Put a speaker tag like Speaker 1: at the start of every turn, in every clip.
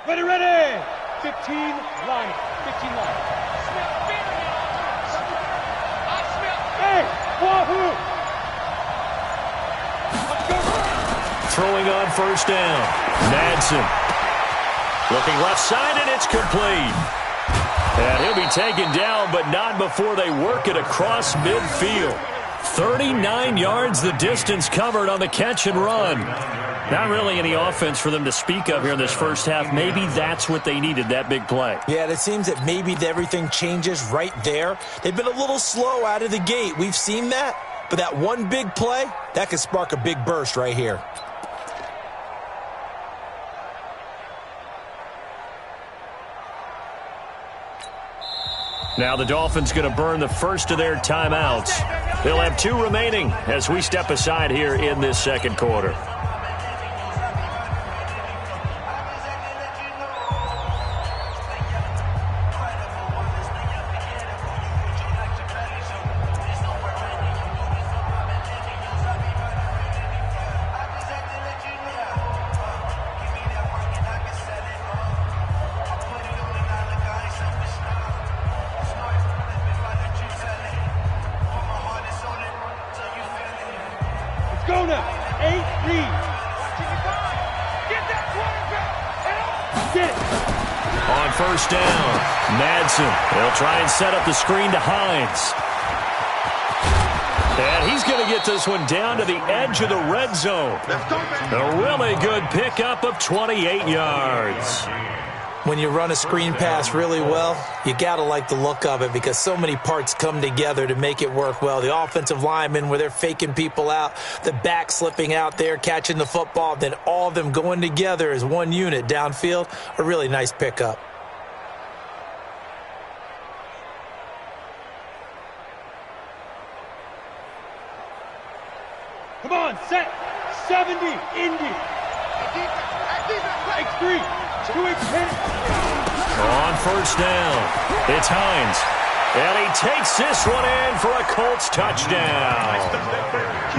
Speaker 1: Ready, ready! 15 line. 15 line. Hey, wahoo! Let's go!
Speaker 2: Throwing on first down. Madsen. Looking left side, and it's complete. And he'll be taken down, but not before they work it across midfield. 39 yards the distance covered on the catch and run. Not really any offense for them to speak of here in this first half. Maybe that's what they needed, that big play.
Speaker 3: Yeah, it seems that maybe everything changes right there. They've been a little slow out of the gate. We've seen that. But that one big play, that could spark a big burst right here.
Speaker 2: Now the Dolphins going to burn the first of their timeouts. They'll have 2 remaining as we step aside here in this second quarter.
Speaker 1: Go now. 8 lead. Get that quarterback. Get it.
Speaker 2: On first down, Madsen. They'll try and set up the screen to Hines. And he's going to get this one down to the edge of the red zone. A really good pickup of 28 yards.
Speaker 3: When you run a screen pass really well, you got to like the look of it because so many parts come together to make it work well. The offensive linemen, where they're faking people out, the back slipping out there, catching the football, then all of them going together as one unit downfield, a really nice pickup.
Speaker 1: Come on, set. 70, Indy. Take 3. 2
Speaker 2: On first down, it's Hines. And he takes this one in for a Colts touchdown.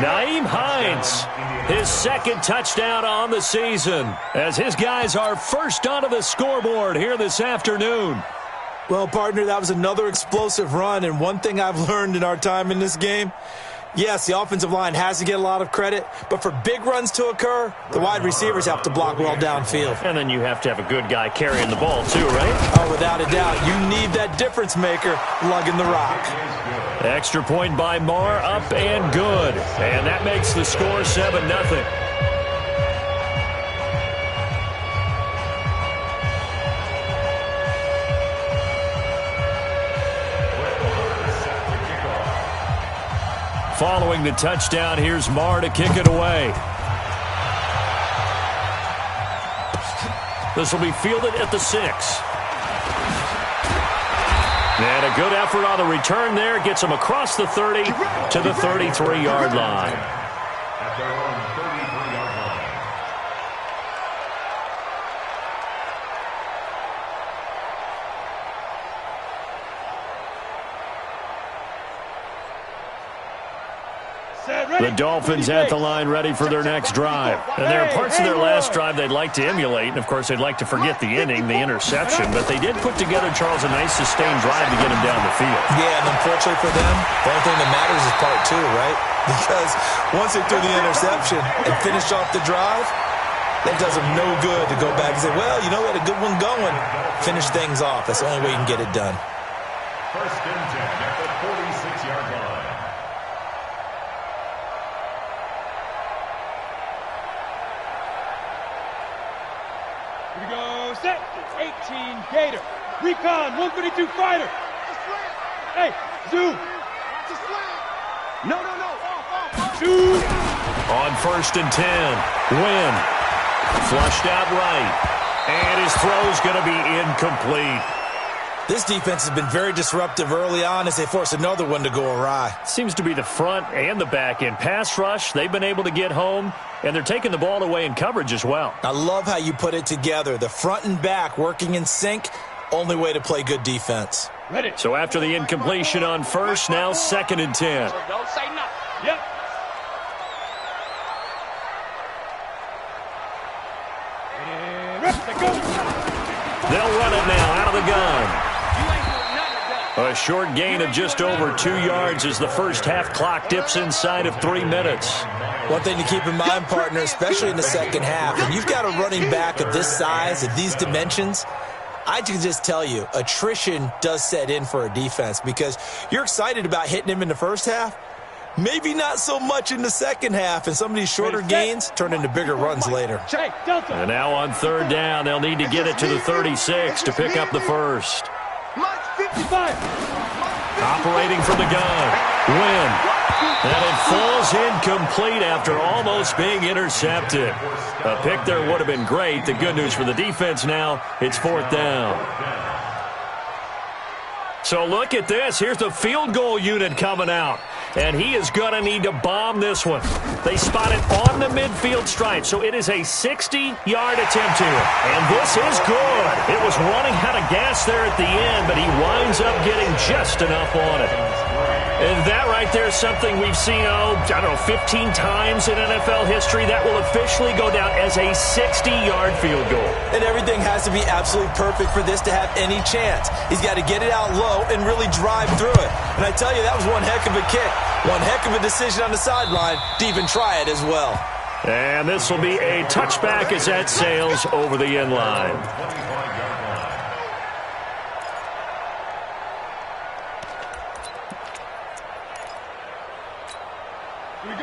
Speaker 2: Nyheim Hines, his second touchdown on the season, as his guys are first onto the scoreboard here this afternoon.
Speaker 3: Well, partner, that was another explosive run, and one thing I've learned in our time in this game, yes, the offensive line has to get a lot of credit, but for big runs to occur, the wide receivers have to block well downfield.
Speaker 2: And then you have to have a good guy carrying the ball too, right?
Speaker 3: Oh, without a doubt. You need that difference maker lugging the rock.
Speaker 2: Extra point by Marr, up and good. And that makes the score 7-0. Following the touchdown, here's Marr to kick it away. This will be fielded at the 6. And a good effort on the return there. Gets him across the 30 to the 33-yard line.
Speaker 4: At their own 33-yard line.
Speaker 2: The Dolphins at the line ready for their next drive. And there are parts of their last drive they'd like to emulate. And, of course, they'd like to forget the inning, the interception. But they did put together, Charles, a nice sustained drive to get him down the field.
Speaker 3: Yeah, and unfortunately for them, the only thing that matters is part 2, right? Because once they threw the interception and finished off the drive, that does them no good to go back and say, well, you know, we had a good one going. Finish things off. That's the only way you can get it done.
Speaker 4: First and 10 at the 46-yard line.
Speaker 1: Here we go, set. 18, Gator. Recon, 132 fighter. Hey, zoom. No. Zoom.
Speaker 2: On first and 10, Wynn. Flushed out right. And his throw's going to be incomplete.
Speaker 3: This defense has been very disruptive early on as they force another one to go awry.
Speaker 2: Seems to be the front and the back end. Pass rush, they've been able to get home, and they're taking the ball away in coverage as well.
Speaker 3: I love how you put it together. The front and back working in sync, only way to play good defense.
Speaker 1: Ready.
Speaker 2: So after the incompletion on first, now second and 10.
Speaker 1: Don't say nothing. Yep. Ready, go.
Speaker 2: They'll run it now out of the gun. A short gain of just over 2 yards as the first half clock dips inside of 3 minutes.
Speaker 3: One thing to keep in mind, partner, especially in the second half, when you've got a running back of this size, of these dimensions, I can just tell you, attrition does set in for a defense because you're excited about hitting him in the first half, maybe not so much in the second half, and some of these shorter gains turn into bigger runs later.
Speaker 2: And now on third down, they'll need to get it to the 36 to pick up the first.
Speaker 1: 55.
Speaker 2: Operating from the gun. Win. And it falls incomplete after almost being intercepted. A pick there would have been great. The good news for the defense now, it's fourth down. So look at this. Here's the field goal unit coming out. And he is going to need to bomb this one. They spot it on the midfield stripe, so it is a 60-yard attempt here. And this is good. It was running out of gas there at the end, but he winds up getting just enough on it. And that right there is something we've seen, 15 times in NFL history. That will officially go down as a 60-yard field goal.
Speaker 3: And everything has to be absolutely perfect for this to have any chance. He's got to get it out low and really drive through it. And I tell you, that was one heck of a kick. One heck of a decision on the sideline to even try it as well.
Speaker 2: And this will be a touchback as that sails over the end line.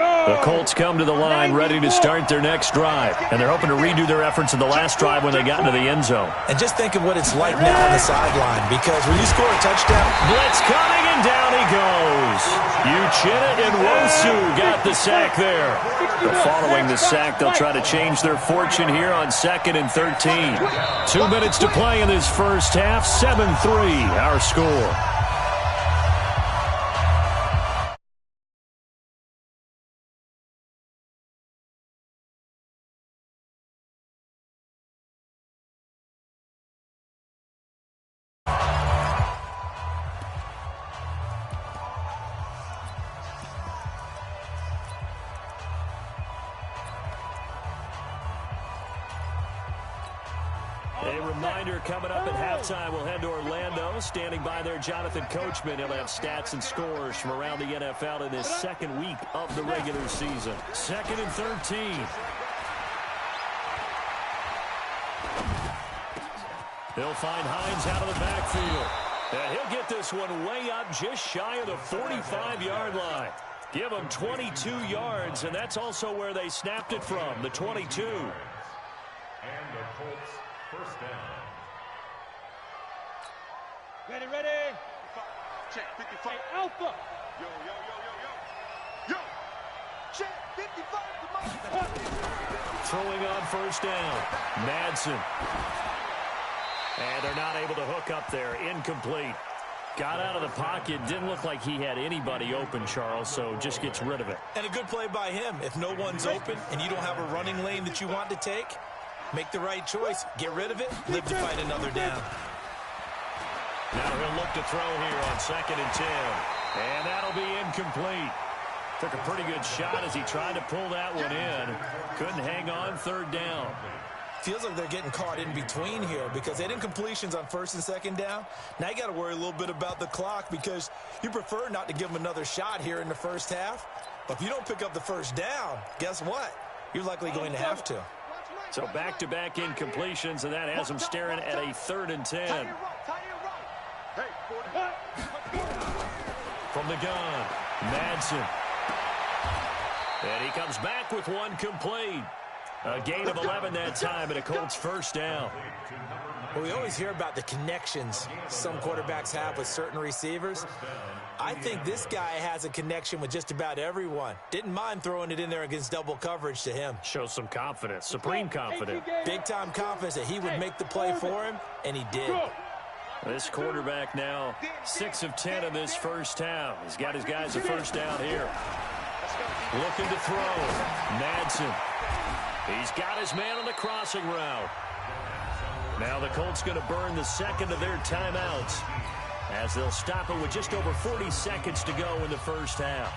Speaker 2: The Colts come to the line ready to start their next drive. And they're hoping to redo their efforts in the last drive when they got into the end zone.
Speaker 3: And just think of what it's like now on the sideline, because when you score a touchdown,
Speaker 2: blitz coming, and down he goes. Uchenna and Wosu got the sack there. But following the sack, they'll try to change their fortune here on 2nd and 13. 2 minutes to play in this first half. 7-3 our score. A reminder coming up at halftime, we'll head to Orlando. Standing by there, Jonathan Coachman. He'll have stats and scores from around the NFL in this second week of the regular season. 2nd and 13. He'll find Hines out of the backfield. And he'll get this one way up just shy of the 45-yard line. Give him 22 yards, and that's also where they snapped it from, the 22.
Speaker 4: And the Colts first down.
Speaker 1: Ready. Check 55. Hey, Alpha.
Speaker 5: Yo. Check 55.
Speaker 2: Throwing on first down. Madsen. And they're not able to hook up there. Incomplete. Got out of the pocket. Didn't look like he had anybody open, Charles, so just gets rid of it.
Speaker 3: And a good play by him. If no one's open and you don't have a running lane that you want to take, make the right choice. Get rid of it. Live to fight another down.
Speaker 2: Now he'll look to throw here on 2nd and 10. And that'll be incomplete. Took a pretty good shot as he tried to pull that one in. Couldn't hang on 3rd down.
Speaker 3: Feels like they're getting caught in between here because they had incompletions on 1st and 2nd down. Now you got to worry a little bit about the clock because you prefer not to give them another shot here in the first half. But if you don't pick up the first down, guess what? You're likely going to have to.
Speaker 2: So back-to-back incompletions, and that has them staring at a 3rd and 10. From the gun, Madsen. And he comes back with one complete. A gain of 11 that time, and a Colts first down.
Speaker 3: Well, we always hear about the connections some quarterbacks have with certain receivers. I think this guy has a connection with just about everyone. Didn't mind throwing it in there against double coverage to him.
Speaker 2: Shows some confidence, supreme confidence.
Speaker 3: Big-time confidence that he would make the play for him, and he did.
Speaker 2: This quarterback now 6 of 10 in this first half. He's got his guys a first down here. Looking to throw. Madsen. He's got his man on the crossing route. Now the Colts going to burn the second of their timeouts as they'll stop it with just over 40 seconds to go in the first half.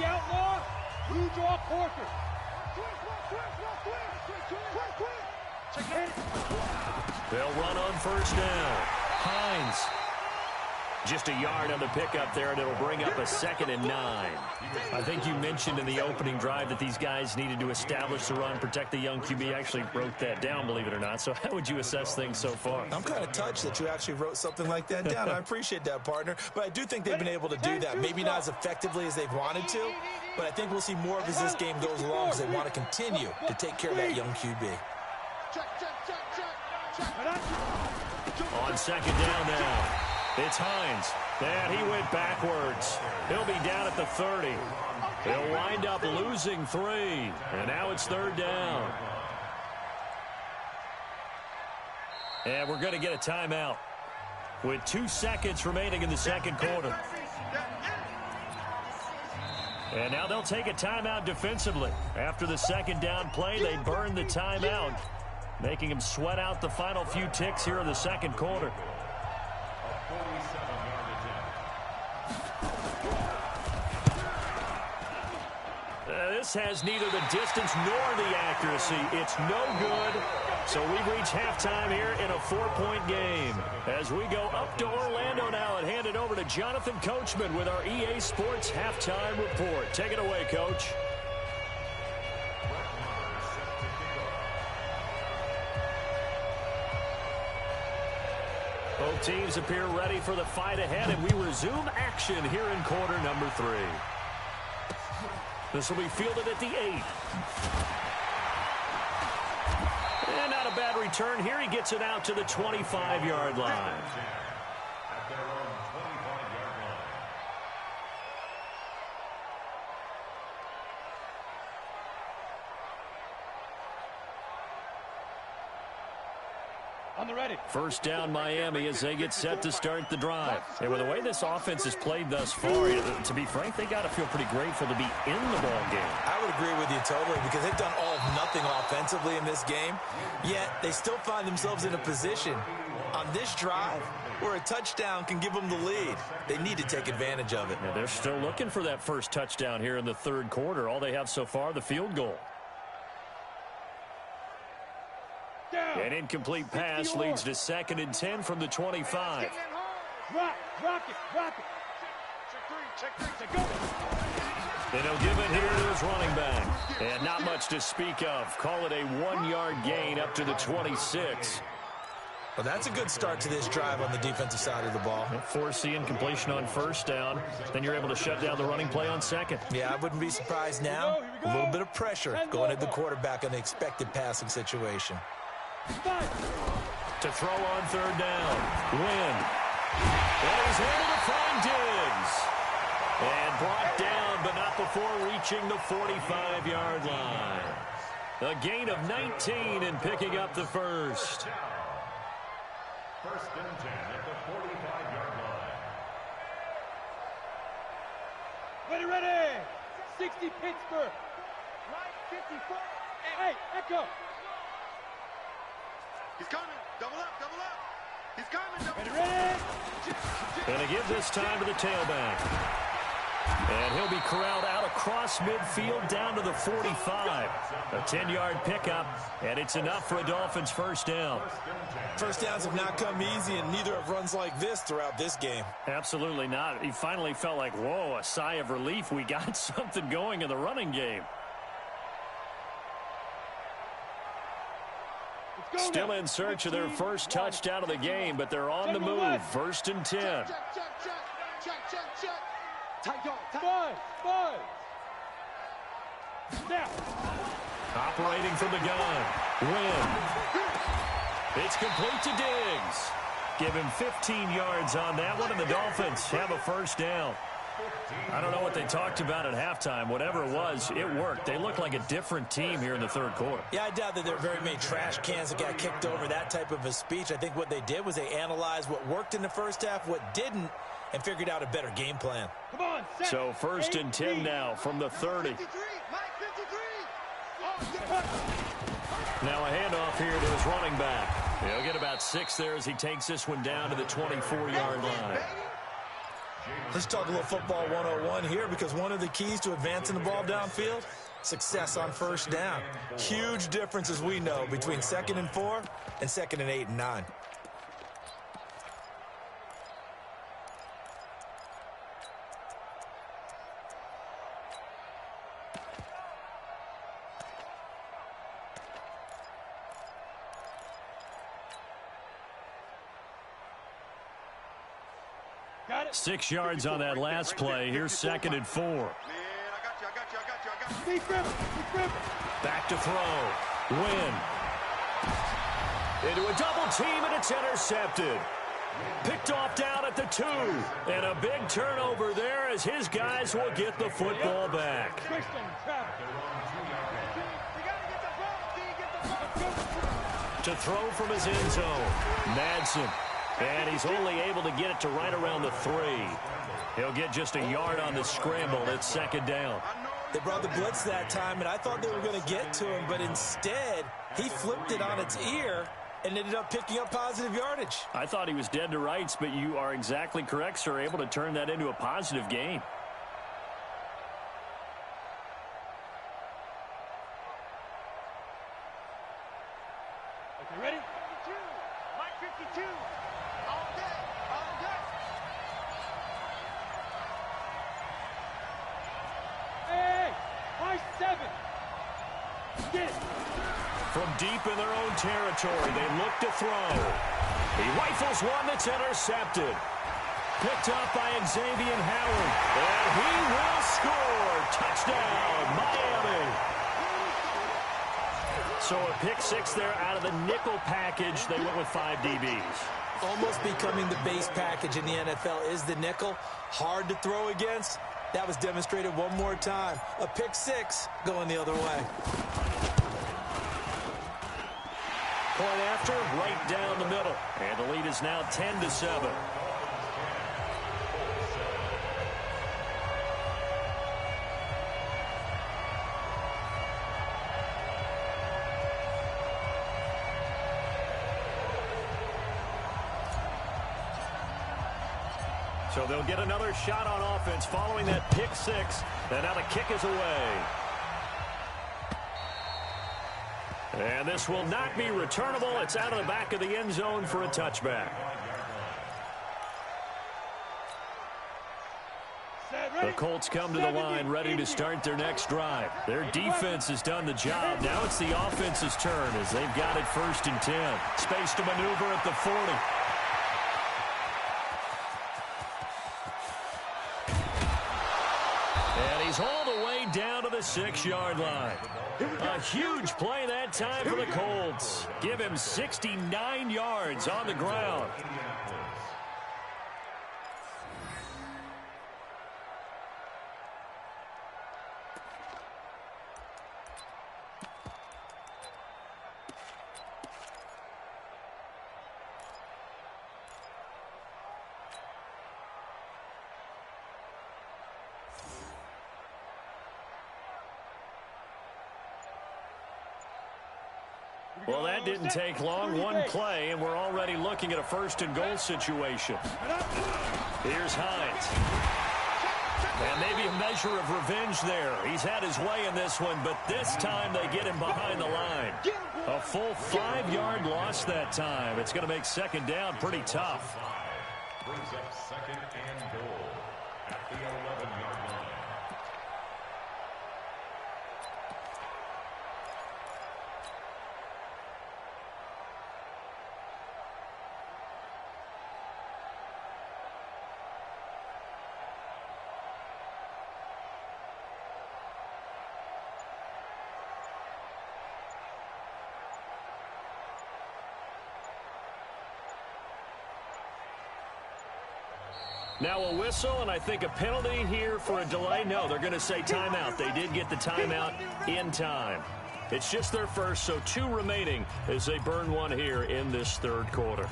Speaker 1: the outlaw. You draw quarter.
Speaker 2: They'll run on first down. Hines. Just a yard on the pickup there, and it'll bring up a 2nd and 9. I think you mentioned in the opening drive that these guys needed to establish the run, protect the young QB. Actually wrote that down, believe it or not. So how would you assess things so far?
Speaker 3: I'm kind of touched that you actually wrote something like that down. I appreciate that, partner. But I do think they've been able to do that. Maybe not as effectively as they've wanted to, but I think we'll see more of as this game goes along because they want to continue to take care of that young QB.
Speaker 2: On 2nd down now. It's Hines, and he went backwards. He'll be down at the 30. He'll wind up losing 3, and now it's 3rd down. And we're going to get a timeout with 2 seconds remaining in the 2nd quarter. And now they'll take a timeout defensively. After the 2nd down play, they burn the timeout, making them sweat out the final few ticks here in the 2nd quarter. This has neither the distance nor the accuracy. It's no good. So we've reached halftime here in a 4-point game. As we go up to Orlando now and hand it over to Jonathan Coachman with our EA Sports halftime report. Take it away, Coach. Both teams appear ready for the fight ahead, and we resume action here in quarter number 3. This will be fielded at the 8. And not a bad return here. He gets it out to the 25-yard line.
Speaker 4: At their own 25-yard line.
Speaker 1: On the ready.
Speaker 2: First down Miami as they get set to start the drive. And with the way this offense has played thus far, to be frank, they got to feel pretty grateful to be in the ball game.
Speaker 3: I would agree with you totally because they've done all of nothing offensively in this game, yet they still find themselves in a position on this drive where a touchdown can give them the lead. They need to take advantage of it.
Speaker 2: Yeah, they're still looking for that first touchdown here in the 3rd quarter. All they have so far, the field goal. An incomplete pass leads to 2nd and 10 from the 25.
Speaker 1: Rock it. Check 3, go.
Speaker 2: And he'll give it here to his running back. And not much to speak of. Call it a 1-yard gain up to the 26.
Speaker 3: Well, that's a good start to this drive on the defensive side of the ball.
Speaker 2: Force the incompletion on first down. Then you're able to shut down the running play on 2nd.
Speaker 3: Yeah, I wouldn't be surprised now. A little bit of pressure going at the quarterback on the expected passing situation.
Speaker 2: To throw on 3rd down. Wynn. And he's able to find Diggs. And brought down, but not before reaching the 45-yard line. A gain of 19 and picking up the first.
Speaker 4: First and 10 at the 45-yard line.
Speaker 1: Ready. 60 Pittsburgh. Right 54. Hey, Echo.
Speaker 5: He's coming. Double up. He's coming. Double
Speaker 1: Ready.
Speaker 2: Going to give this time to the tailback. And he'll be corralled out across midfield down to the 45. A 10-yard pickup, and it's enough for a Dolphins first down.
Speaker 3: First downs have not come easy, and neither have runs like this throughout this game.
Speaker 2: Absolutely not. He finally felt like, whoa, a sigh of relief. We got something going in the running game. Still in search of their first touchdown of the game, but they're on the move. 1st and 10.
Speaker 5: Check.
Speaker 1: Five. Now.
Speaker 2: Operating from the gun. Wynn. It's complete to Diggs. Give him 15 yards on that one, and the Dolphins have a first down. I don't know what they talked about at halftime. Whatever it was, it worked. They look like a different team here in the 3rd quarter.
Speaker 3: Yeah, I doubt that there are very many trash cans that got kicked over, that type of a speech. I think what they did was they analyzed what worked in the first half, what didn't, and figured out a better game plan.
Speaker 1: Come on, set.
Speaker 2: So 1st and 10 now from the 30.
Speaker 5: 53. Mike 53.
Speaker 2: Now a handoff here to his running back. He'll get about 6 there as he takes this one down to the 24-yard line.
Speaker 3: Let's talk a little football 101 here, because one of the keys to advancing the ball downfield, success on first down. Huge difference, as we know, between 2nd and 4 and 2nd and 8 and 9.
Speaker 1: Got it.
Speaker 2: 6 yards on that last play. Here's 2nd and 4.
Speaker 5: Man, I got you.
Speaker 1: Deep grip.
Speaker 2: Back to throw. Win. Into a double team, and it's intercepted. Picked off down at the 2. And a big turnover there as his guys will get the football back.
Speaker 1: Christian, Travis.
Speaker 5: You gotta get the ball, D. Get the ball.
Speaker 2: To throw from his end zone. Madsen. And he's only able to get it to right around the 3. He'll get just a yard on the scramble. It's 2nd down.
Speaker 3: They brought the blitz that time, and I thought they were going to get to him, but instead, he flipped it on its ear and ended up picking up positive yardage.
Speaker 2: I thought he was dead to rights, but you are exactly correct, sir. Able to turn that into a positive gain.
Speaker 1: Okay, ready?
Speaker 5: 52. Mike 52. All day. All day.
Speaker 1: Hey, high 7. Get it.
Speaker 2: From deep in their own territory, they look to throw. He rifles one that's intercepted. Picked up by Xavier Howard. And he will score. Touchdown, Miami. So a pick 6 there out of the nickel package. They went with 5 DBs.
Speaker 3: Almost becoming the base package in the NFL is the nickel. Hard to throw against. That was demonstrated one more time. A pick 6 going the other way.
Speaker 2: Point after, right down the middle. And the lead is now 10-7. So they'll get another shot on offense following that pick 6. And now the kick is away. And this will not be returnable. It's out of the back of the end zone for a touchback. The Colts come to the line ready to start their next drive. Their defense has done the job. Now it's the offense's turn as they've got it 1st and 10. Space to maneuver at the 40. And he's all the way down to the 6-yard line. A huge play that time for the Colts. Give him 69 yards on the ground. Well, that didn't take long. One play, and we're already looking at a 1st and goal situation. Here's Hines. And maybe a measure of revenge there. He's had his way in this one, but this time they get him behind the line. A full 5-yard loss that time. It's going to make 2nd down pretty tough.
Speaker 4: Brings up 2nd and goal at the 11-yard line.
Speaker 2: Now a whistle, and I think a penalty here for a delay. No, they're going to say timeout. They did get the timeout in time. It's just their first, so 2 remaining as they burn one here in this 3rd quarter.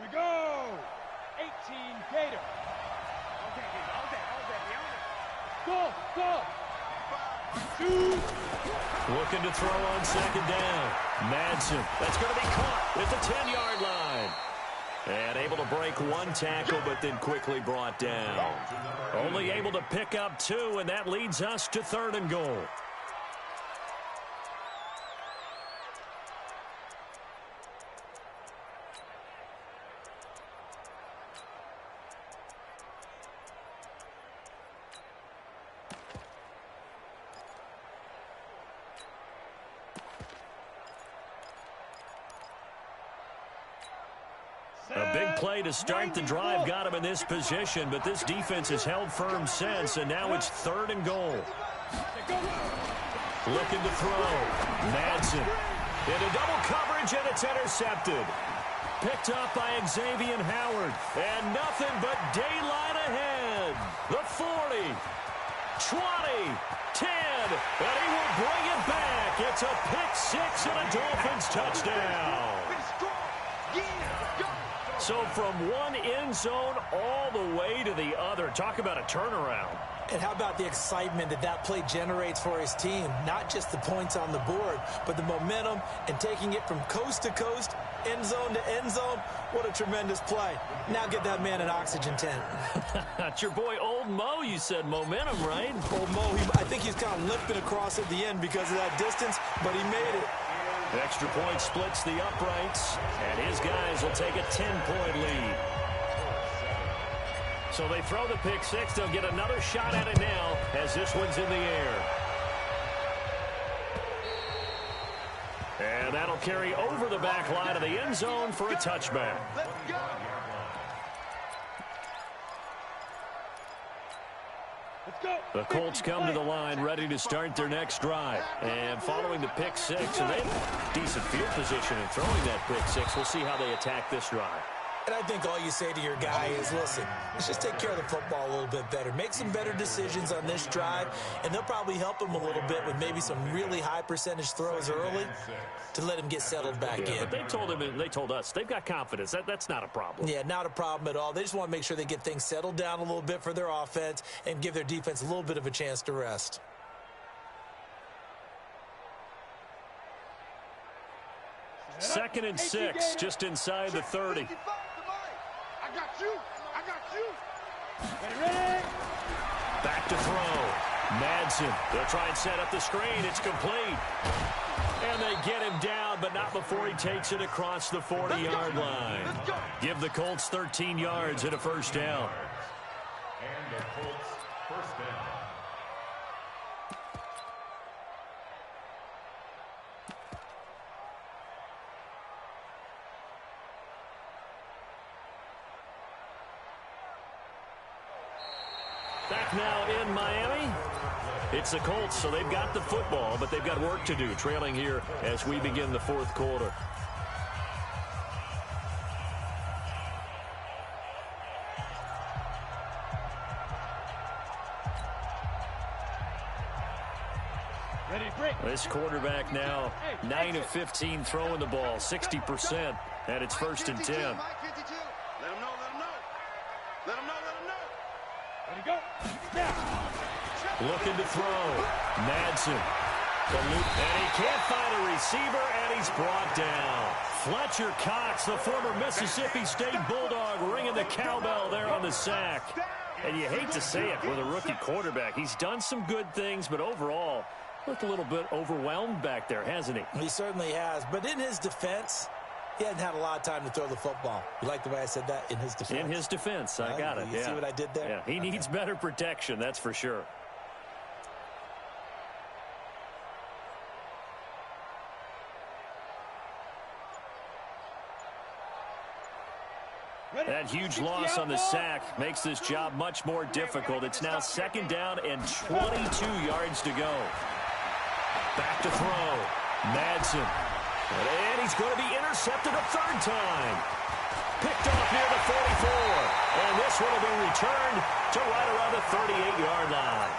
Speaker 1: We go. 18 Gator. Go.
Speaker 2: Looking to throw on second down. Madsen, that's going to be caught at the 10-yard line. And able to break one tackle, but then quickly brought down. Only able to pick up 2, and that leads us to 3rd and goal. A big play to start the drive got him in this position, but this defense has held firm since, and now it's 3rd and goal. Looking to throw. Madsen into double coverage, and it's intercepted. Picked up by Xavier Howard, and nothing but daylight ahead. The 40, 20, 10, and he will bring it back. It's a pick 6 and a Dolphins touchdown. So from one end zone all the way to the other. Talk about a turnaround.
Speaker 3: And how about the excitement that that play generates for his team? Not just the points on the board, but the momentum and taking it from coast to coast, end zone to end zone. What a tremendous play. Now get that man an oxygen tent.
Speaker 2: That's your boy Old Mo. You said momentum, right?
Speaker 3: Old Mo, I think he's kind of limping across at the end because of that distance, but he made it.
Speaker 2: Extra point splits the uprights, and his guys will take a 10-point lead. So they throw the pick 6. They'll get another shot at it now as this one's in the air. And that'll carry over the back line of the end zone for a touchback.
Speaker 5: Let's go.
Speaker 2: The Colts come to the line ready to start their next drive. And following the pick 6, and they have decent field position in throwing that pick 6. We'll see how they attack this drive.
Speaker 3: And I think all you say to your guy is, listen, let's just take care of the football a little bit better. Make some better decisions on this drive, and they'll probably help him a little bit with maybe some really high percentage throws early to let him get settled back in.
Speaker 2: But they told him, and they told us, they've got confidence. That's not a problem.
Speaker 3: Yeah, not a problem at all. They just want to make sure they get things settled down a little bit for their offense and give their defense a little bit of a chance to rest.
Speaker 2: Second and 6, just inside the 30.
Speaker 5: I got you. I got you.
Speaker 1: Ready?
Speaker 2: Back to throw. Madsen. They'll try and set up the screen. It's complete. And they get him down, but not before he takes it across the 40-yard line. Give the Colts 13 yards and a first down.
Speaker 4: And the Colts first down.
Speaker 2: Back now in Miami. It's the Colts, so they've got the football, but they've got work to do, trailing here as we begin the fourth quarter.
Speaker 1: Ready, break.
Speaker 2: This quarterback now 9 of 15 throwing the ball, 60%, and it's first and 10.
Speaker 5: Let him know, let him know. Let him know, let him know.
Speaker 1: Ready, go. Now.
Speaker 2: Looking to throw. Madsen. And he can't find a receiver, and he's brought down. Fletcher Cox, the former Mississippi State Bulldog, ringing the cowbell there on the sack. And you hate to say it with a rookie quarterback. He's done some good things, but overall, looked a little bit overwhelmed back there, hasn't he?
Speaker 3: He certainly has. But in his defense, he hasn't had a lot of time to throw the football. You like the way I said that? In his defense?
Speaker 2: In his defense, I got it.
Speaker 3: You see what I did there?
Speaker 2: Yeah, he needs better protection, that's for sure. That huge loss on the sack makes this job much more difficult. It's now second down and 22 yards to go. Back to throw. Madsen. And he's going to be intercepted a third time. Picked off near the 44. And this one will be returned to right around the 38-yard line.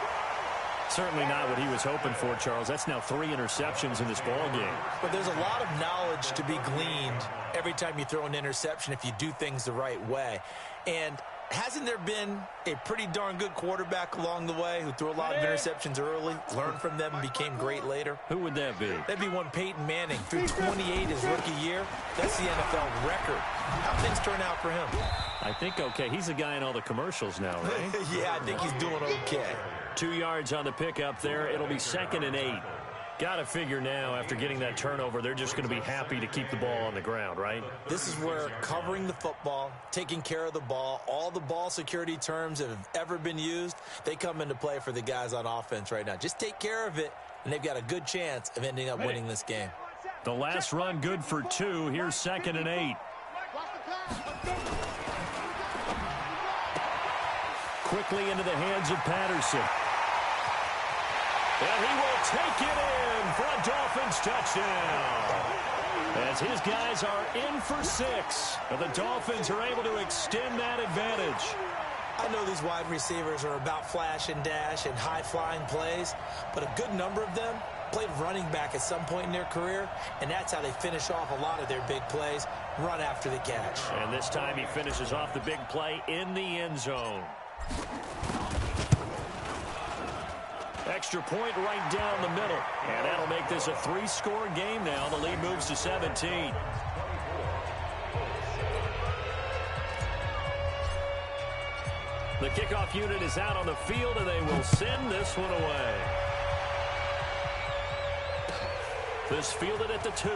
Speaker 2: Certainly not what he was hoping for, Charles. That's now 3 interceptions in this ball game.
Speaker 3: But there's a lot of knowledge to be gleaned every time you throw an interception if you do things the right way. And Hasn't there been a pretty darn good quarterback along the way who threw a lot of interceptions early, learned from them, and became great later?
Speaker 2: Who would that be?
Speaker 3: That'd be one Peyton Manning. Threw 28 his rookie year. That's the NFL record. How things turn out for him?
Speaker 2: I think okay. He's the guy in all the commercials now, right?
Speaker 3: Yeah, I think he's doing okay.
Speaker 2: 2 yards on the pickup there. It'll be 2nd and 8. Got to figure now, after getting that turnover, they're just going to be happy to keep the ball on the ground, right?
Speaker 3: This is where covering the football, taking care of the ball, all the ball security terms that have ever been used, they come into play for the guys on offense right now. Just take care of it, and they've got a good chance of ending up winning this game.
Speaker 2: The last run good for 2. Here's 2nd and 8. Quickly into the hands of Patterson. And he will take it in for a Dolphins touchdown. As his guys are in for 6. And the Dolphins are able to extend that advantage.
Speaker 3: I know these wide receivers are about flash and dash and high-flying plays, but a good number of them played running back at some point in their career, and that's how they finish off a lot of their big plays, run after the catch.
Speaker 2: And this time he finishes off the big play in the end zone. Extra point right down the middle. And that'll make this a 3-score game now. The lead moves to 17. The kickoff unit is out on the field, and they will send this one away. This fielded at the 2.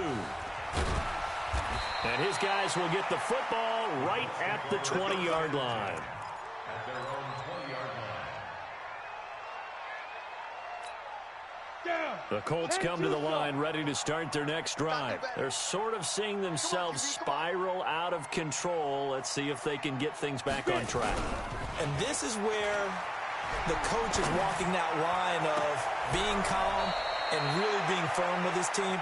Speaker 2: And his guys will get the football right at the 20-yard line. The Colts come to the line ready to start their next drive. They're sort of seeing themselves spiral out of control. Let's see if they can get things back on track.
Speaker 3: And this is where the coach is walking that line of being calm and really being firm with his team.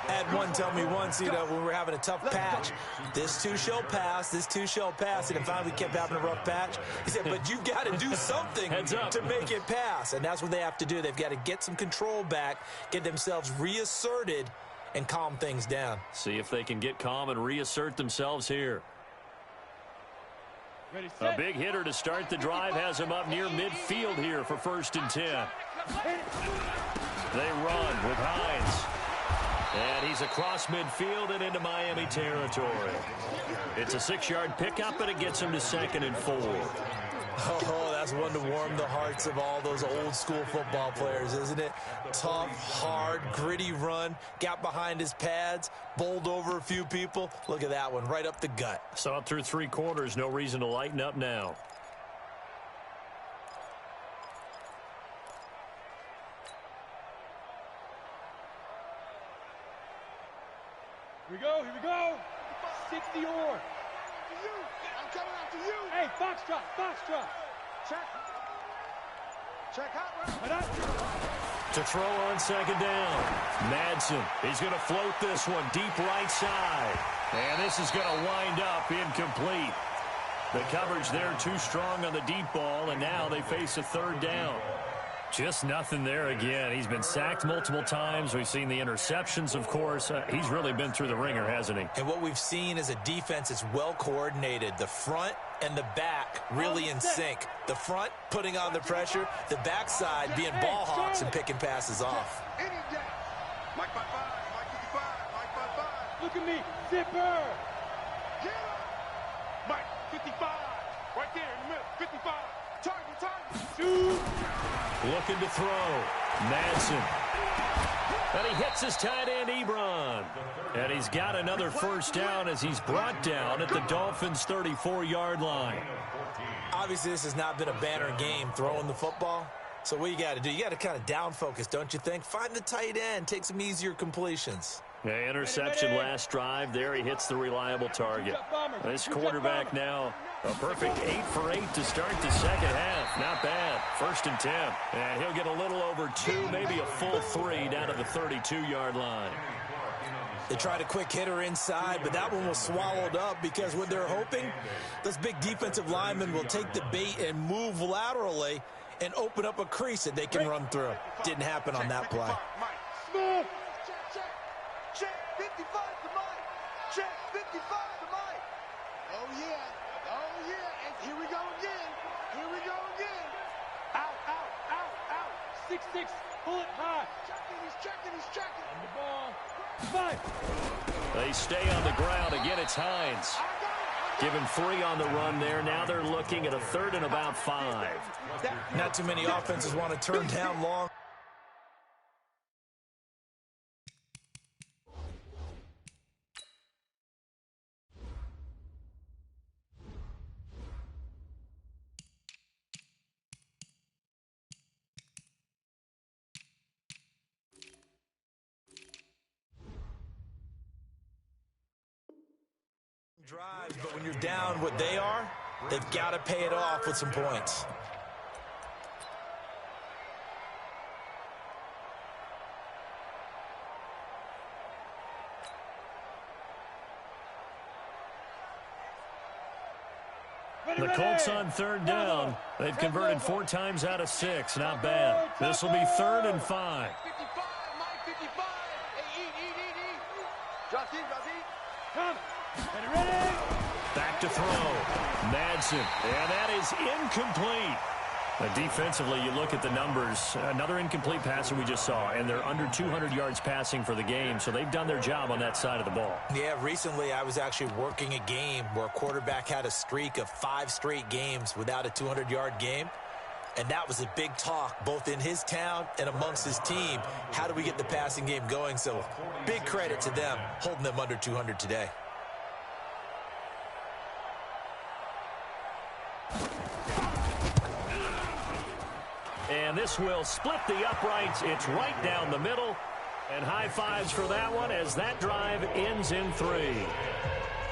Speaker 3: I had one tell me once, when we were having a tough patch, this too shall pass, this too shall pass, and finally we kept having a rough patch. He said, but you've got to do something to make it pass, and that's what they have to do. They've got to get some control back, get themselves reasserted, and calm things down.
Speaker 2: See if they can get calm and reassert themselves here. A big hitter to start the drive has him up near midfield here for 1st and 10. They run with Hines. And he's across midfield and into Miami territory. It's a 6-yard pickup, and it gets him to 2nd and 4.
Speaker 3: Oh, that's one to warm the hearts of all those old-school football players, isn't it? Tough, hard, gritty run, got behind his pads, bowled over a few people. Look at that one, right up the gut.
Speaker 2: Saw it through 3 quarters, no reason to lighten up now.
Speaker 1: Here we go. 60 or.
Speaker 5: I'm coming after you.
Speaker 1: Hey, foxtrot.
Speaker 5: Check hot.
Speaker 2: To throw on 2nd down. Madsen, he's going to float this one deep right side. And this is going to wind up incomplete. The coverage there too strong on the deep ball, and now they face a 3rd down. Just nothing there again. He's been sacked multiple times. We've seen the interceptions, of course. He's really been through the ringer, hasn't he?
Speaker 3: And what we've seen is a defense that's well coordinated. The front and the back really in sync. The front putting on the pressure, the backside being ball hawks and picking passes off.
Speaker 5: Any day. Mike 55, Mike 55, Mike 55.
Speaker 1: Look at me, zipper.
Speaker 5: Get up. Mike 55. Right there in the middle. 55. Target.
Speaker 1: Shoot.
Speaker 2: Looking to throw. Madsen. And he hits his tight end, Ebron. And he's got another 1st down as he's brought down at the Dolphins' 34-yard line.
Speaker 3: Obviously, this has not been a banner game throwing the football. So what you got to do, you got to kind of down focus, don't you think? Find the tight end, take some easier completions.
Speaker 2: Yeah, interception last drive. There he hits the reliable target. This quarterback now a perfect 8 for 8 to start the 2nd half. Not bad. 1st and 10. And he'll get a little over 2, maybe a full 3 down to the 32-yard line.
Speaker 3: They tried a quick hitter inside, but that one was swallowed up because what they're hoping, those big defensive linemen will take the bait and move laterally and open up a crease that they can run through. Didn't happen on that play.
Speaker 1: Smith.
Speaker 5: Check 55 to Mike. Check 55 to Mike. Oh, yeah. Oh, yeah. And here we go again. Here we go again.
Speaker 1: Out, out, out, out. 6-6. Pull it high.
Speaker 5: He's checking.
Speaker 1: On the ball. 5.
Speaker 2: They stay on the ground. Again, it's Hines. Given 3 on the run there. Now they're looking at a 3rd and about 5.
Speaker 3: Not too many offenses want to turn down long. Drives, but when you're down what they are, they've got to pay it off with some points.
Speaker 2: The Colts on 3rd down. They've converted 4 times out of 6. Not bad. This will be 3rd and 5.
Speaker 5: 55, Mike, 55. Hey, eat. Drop in.
Speaker 1: Come. Ready.
Speaker 2: Back to throw. Madsen. And that is incomplete. Defensively, you look at the numbers. Another incomplete passer we just saw, and they're under 200 yards passing for the game, so they've done their job on that side of the ball.
Speaker 3: Yeah, recently I was actually working a game where a quarterback had a streak of 5 straight games without a 200-yard game, and that was a big talk both in his town and amongst his team. How do we get the passing game going? So big credit to them holding them under 200 today.
Speaker 2: And this will split the uprights. It's right down the middle. And high fives for that one as that drive ends in 3.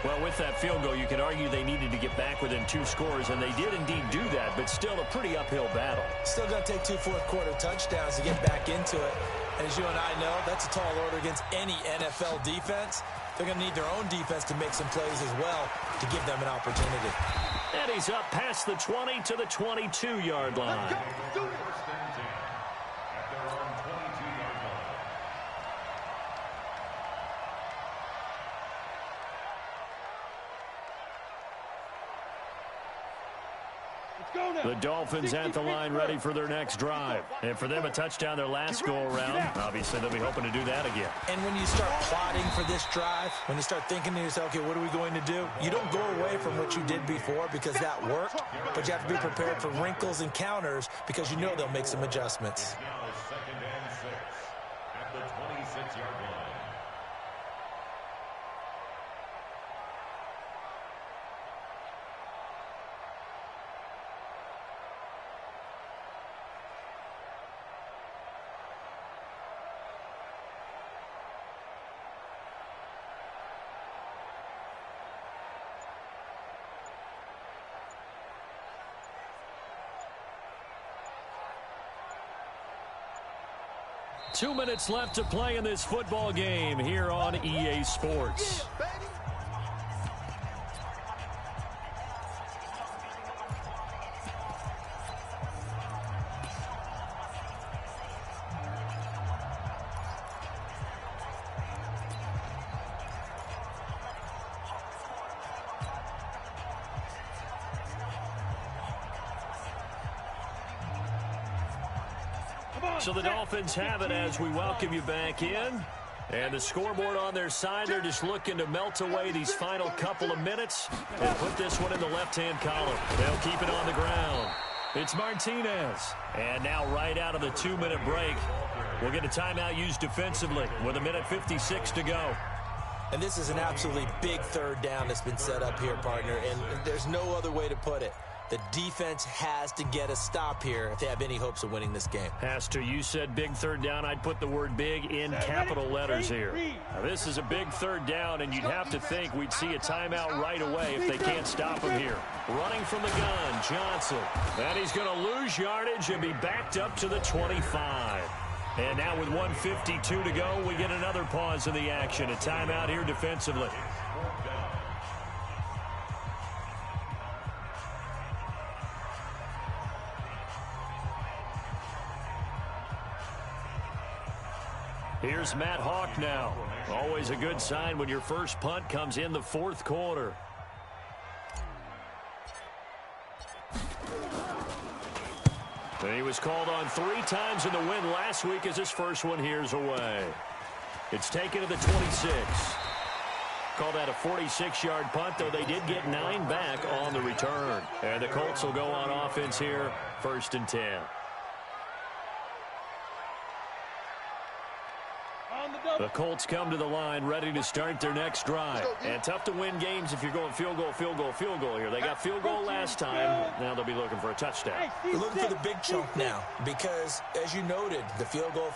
Speaker 2: Well, with that field goal, you can argue they needed to get back within 2 scores, and they did indeed do that, but still a pretty uphill battle.
Speaker 3: Still going to take 2 fourth-quarter touchdowns to get back into it. And as you and I know, that's a tall order against any NFL defense. They're going to need their own defense to make some plays as well to give them an opportunity.
Speaker 2: And he's up past the 20 to the 22-yard line.
Speaker 4: First and 10 at their own 22-yard line.
Speaker 1: Let's go now.
Speaker 2: The Dolphins at the line ready for their next drive. And for them, a touchdown their last go-around. Obviously, they'll be hoping to do that again.
Speaker 3: And when you start plotting for this drive, when you start thinking to yourself, okay, what are we going to do? You don't go away from what you did before because that worked, but you have to be prepared for wrinkles and counters because you know they'll make some adjustments.
Speaker 4: Now 2nd and 6 at the 26-yard line.
Speaker 2: Two minutes left to play in this football game here on EA Sports. So the Dolphins have it as we welcome you back in. And the scoreboard on their side, they're just looking to melt away these final couple of minutes and put this one in the left-hand column. They'll keep it on the ground. It's Martinez. And now right out of the 2-minute break, we'll get a timeout used defensively with 1:56 to go.
Speaker 3: And this is an absolutely big 3rd down that's been set up here, partner, and there's no other way to put it. The defense has to get a stop here if they have any hopes of winning this game.
Speaker 2: Has to. You said big 3rd down. I'd put the word big in capital letters here. Now, this is a big 3rd down, and you'd have to think we'd see a timeout right away if they can't stop him here. Running from the gun, Johnson. And he's going to lose yardage and be backed up to the 25. And now with 1:52 to go, we get another pause in the action. A timeout here defensively. Here's Matt Hawk now. Always a good sign when your first punt comes in the 4th quarter. And he was called on 3 times in the win last week as his first one here's away. It's taken to the 26. Call that a 46-yard punt, though they did get 9 back on the return. And the Colts will go on offense here, 1st and 10. The Colts come to the line ready to start their next drive. And tough to win games if you're going field goal, field goal, field goal here. They got field goal last time. Now they'll be looking for a touchdown.
Speaker 3: We're looking for the big chunk now because, as you noted, the field goal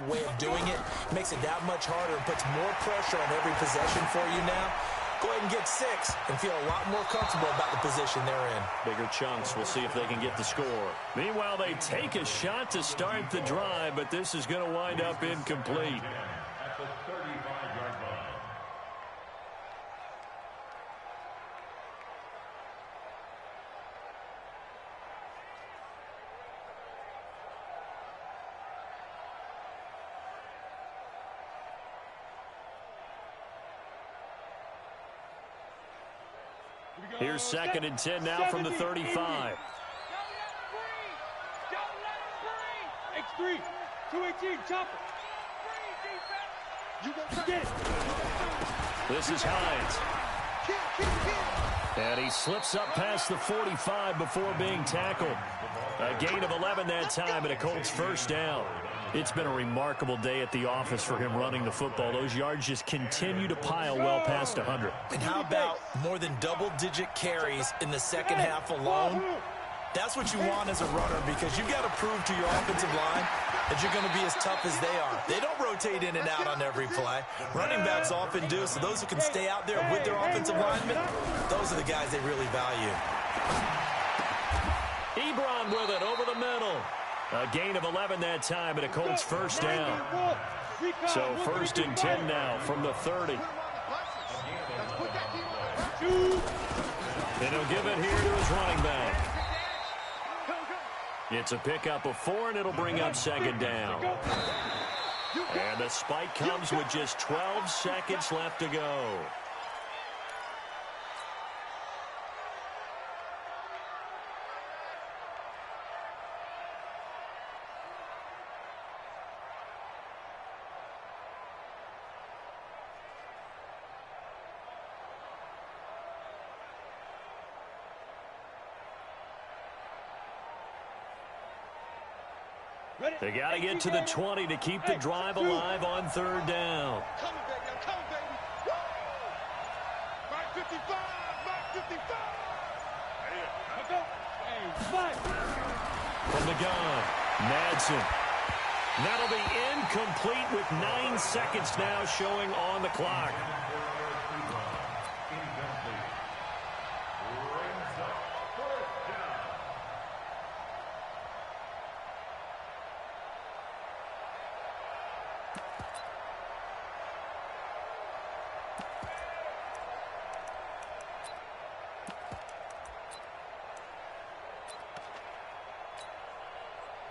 Speaker 3: way of doing it makes it that much harder and puts more pressure on every possession for you now. Go ahead and get 6 and feel a lot more comfortable about the position they're in.
Speaker 2: Bigger chunks. We'll see if they can get the score. Meanwhile, they take a shot to start the drive, but this is going to wind up incomplete.
Speaker 4: At the 35-yard line.
Speaker 2: Here's 2nd and 10 now from the 35.
Speaker 1: X3, 218, chopper.
Speaker 2: This is Hines. And he slips up past the 45 before being tackled. A gain of 11 that time and a Colts 1st down. It's been a remarkable day at the office for him running the football. Those yards just continue to pile well past 100.
Speaker 3: And how about more than double-digit carries in the second half alone? That's what you want as a runner because you've got to prove to your offensive line that you're going to be as tough as they are. They don't rotate in and out on every play. Running backs often do, so those who can stay out there with their offensive linemen, those are the guys they really value.
Speaker 2: Ebron with it over the middle. A gain of 11 that time and a Colts 1st down. So 1st and 10 now from the 30. And he'll give it here to his running back. It's a pickup of 4, and it'll bring up 2nd down. And the spike comes with just 12 seconds left to go. They got to get to the 20 to keep the drive alive on 3rd down.
Speaker 5: Coming, baby. I'm coming, baby. Woo! Mark 55. Mark 55.
Speaker 2: From the gun, Madsen. That'll be incomplete with 9 seconds now showing on the clock.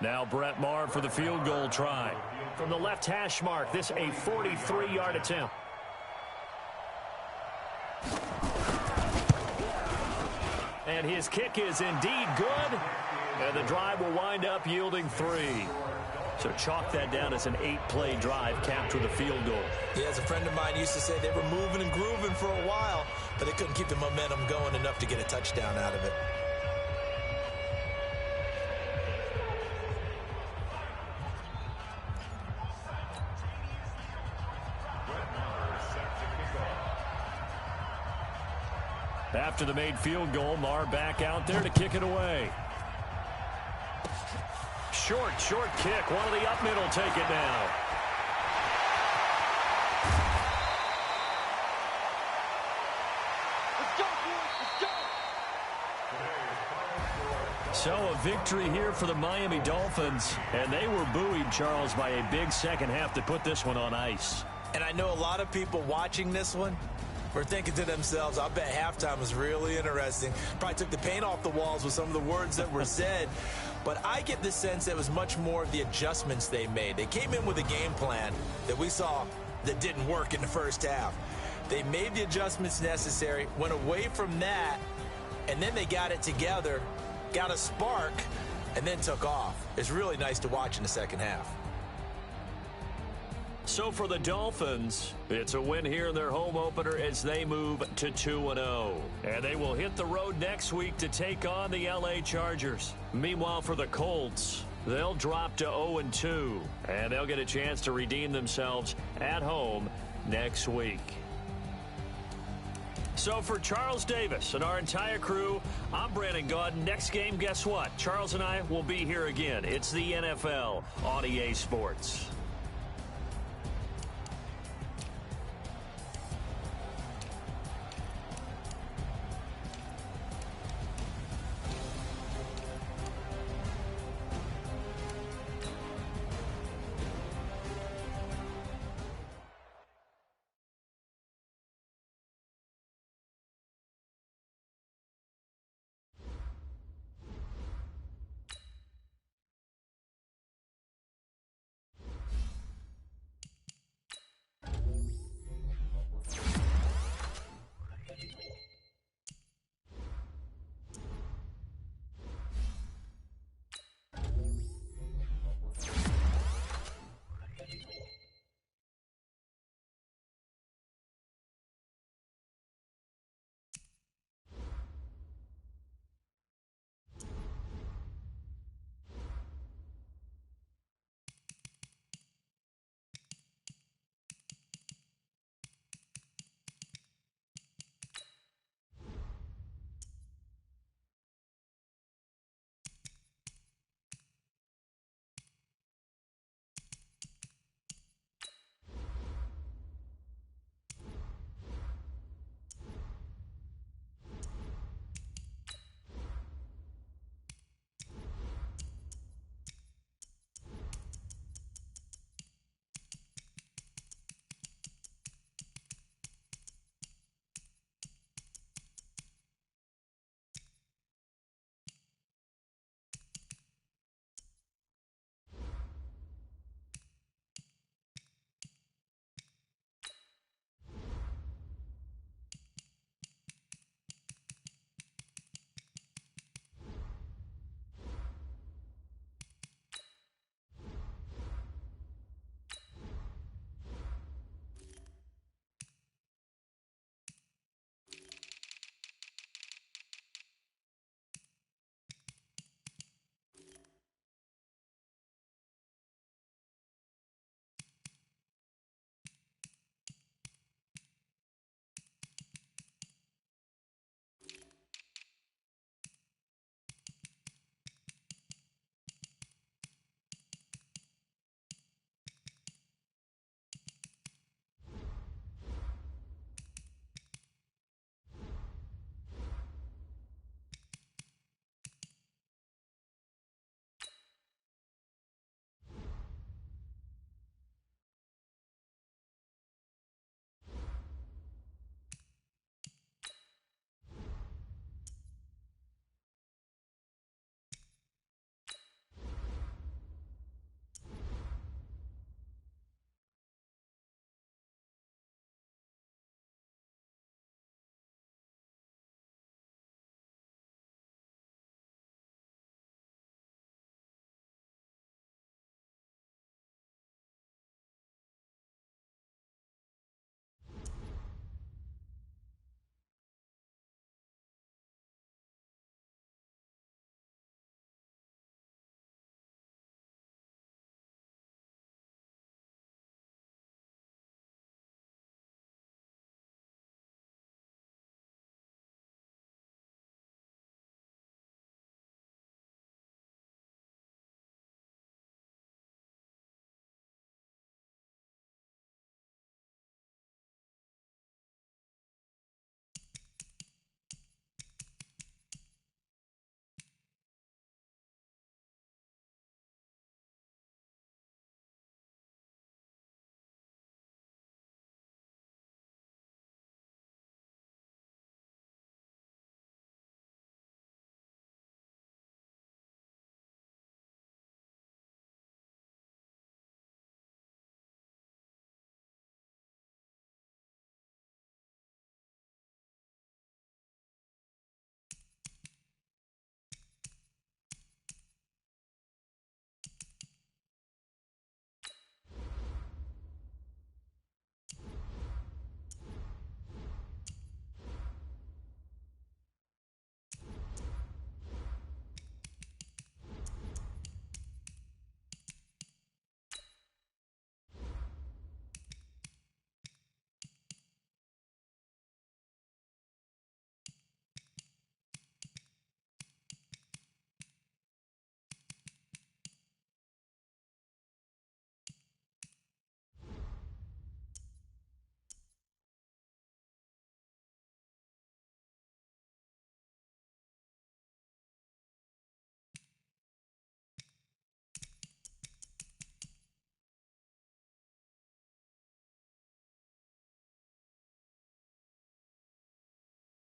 Speaker 2: Now Brett Maher for the field goal try. From the left hash mark, this a 43-yard attempt. And his kick is indeed good. And the drive will wind up yielding 3. So chalk that down as an 8-play drive capped with a field goal.
Speaker 3: Yeah, as a friend of mine used to say, they were moving and grooving for a while, but they couldn't keep the momentum going enough to get a touchdown out of it.
Speaker 2: After the made field goal, Maher back out there to kick it away. Short kick. One of the up middle take it now.
Speaker 5: Let's go, boys. Let's go.
Speaker 2: So a victory here for the Miami Dolphins. And they were buoyed, Charles, by a big second half to put this one on ice.
Speaker 3: And I know a lot of people watching this one were thinking to themselves, I bet halftime was really interesting. Probably took the paint off the walls with some of the words that were said. But I get the sense it was much more of the adjustments they made. They came in with a game plan that we saw that didn't work in the first half. They made the adjustments necessary, went away from that, and then they got it together, got a spark, and then took off. It's really nice to watch in the second half.
Speaker 2: So for the Dolphins, it's a win here in their home opener as they move to 2-0. And they will hit the road next week to take on the LA Chargers. Meanwhile, for the Colts, they'll drop to 0-2, and they'll get a chance to redeem themselves at home next week. So for Charles Davis and our entire crew, I'm Brandon Gaudin. Next game, guess what? Charles and I will be here again. It's the NFL on EA Sports.